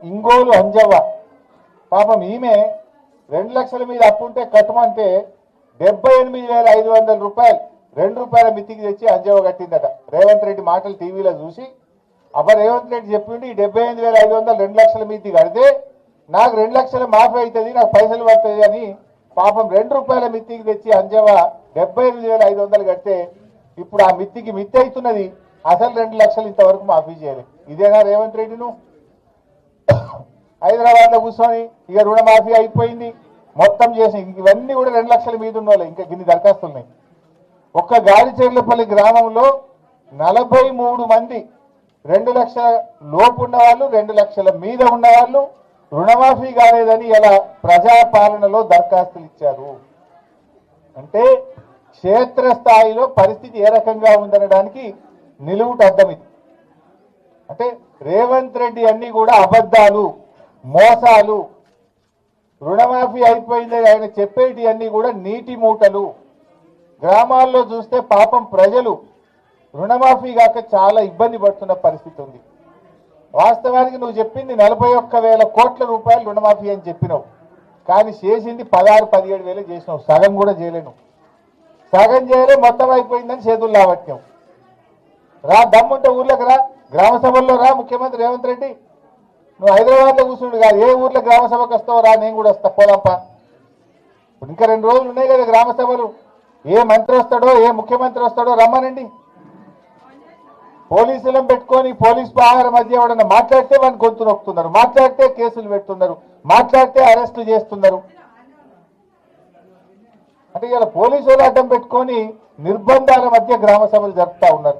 ఇంగోలు అంజవ్వ పాపం ఈమె 2 లక్షల మీద అప్పుంటే కట్టమంటే 78,500 రూపాయలు 2 రూపాయల మితికి తెచ్చి అంజవ్వ కట్టిందట. రేవంత్ రెడ్డి మాటలు టీవీలో చూసి అబ్బా రేవంత్ రెడ్డి చెప్పిండు ఈ 78,500 2 లక్షల మితి కడితే నాకు 2 లక్షలు మాఫీ అవుతుంది, నాకు పైసలు పడుతుంది అని పాపం 2 రూపాయల మితికి తెచ్చి అంజవ్వ 78,500 కడితే ఇప్పుడు ఆ మిత్తికి మిత్తి అవుతున్నది, అసలు 2 లక్షలు ఇంతవరకు మాఫీ చేయలేదు. ఇదేనా రేవంత్ రెడ్డి? నువ్వు హైదరాబాద్లో కూర్చొని ఇక రుణమాఫీ అయిపోయింది మొత్తం చేసి ఇవన్నీ కూడా 2 లక్షల మీద ఉన్నోళ్ళు ఇంకా గిన్ని దరఖాస్తులున్నాయి. ఒక్క గాలిచెర్లపల్లి గ్రామంలో 43 మంది 2 లక్షల లోపు ఉన్నవాళ్ళు 2 లక్షల మీద ఉన్నవాళ్ళు రుణమాఫీ కాలేదని ఇలా ప్రజాపాలనలో దరఖాస్తులు ఇచ్చారు. అంటే క్షేత్రస్థాయిలో పరిస్థితి ఏ రకంగా ఉందనడానికి నిలువుట అర్థం ఇది. అంటే రేవంత్ రెడ్డి అన్ని కూడా అబద్ధాలు, మోసాలు. రుణమాఫీ అయిపోయిందని ఆయన చెప్పేటి అన్ని కూడా నీటి మూటలు. గ్రామాల్లో చూస్తే పాపం ప్రజలు రుణమాఫీ కాక చాలా ఇబ్బంది పడుతున్న పరిస్థితి ఉంది. వాస్తవానికి నువ్వు చెప్పింది 41,000 కోట్ల రూపాయలు రుణమాఫీ అని చెప్పినావు, కానీ చేసింది 16-17 చేసినావు. సగం కూడా చేయలేను, సగం చేయలే, మొత్తం అయిపోయిందని చేతులు లావట్యావు. రా, దమ్ముంటే ఊర్లోకి రా, గ్రామ సభల్లో రా. ముఖ్యమంత్రి రేవంత్ రెడ్డి నువ్వు హైదరాబాద్లో కూర్చుండు కాదు, ఏ ఊర్లో గ్రామ సభకు వస్తావు రా, నేను కూడా వస్తా, పోదాంపా. ఇప్పుడు ఇంకా 2 రోజులు ఉన్నాయి కదా గ్రామ సభలు. ఏ మంత్రి వస్తాడో ఏ ముఖ్యమంత్రి వస్తాడో రమ్మనండి. పోలీసులను పెట్టుకొని పోలీస్ పహార మధ్య ఎవడన్నా మాట్లాడితే వాడిని గొంతు నొక్కుతున్నారు, మాట్లాడితే కేసులు పెడుతున్నారు, మాట్లాడితే అరెస్టులు చేస్తున్నారు. అంటే ఇలా పోలీసులు అడ్డం పెట్టుకొని నిర్బంధాల మధ్య గ్రామ సభలు జరుపుతా ఉన్నారు.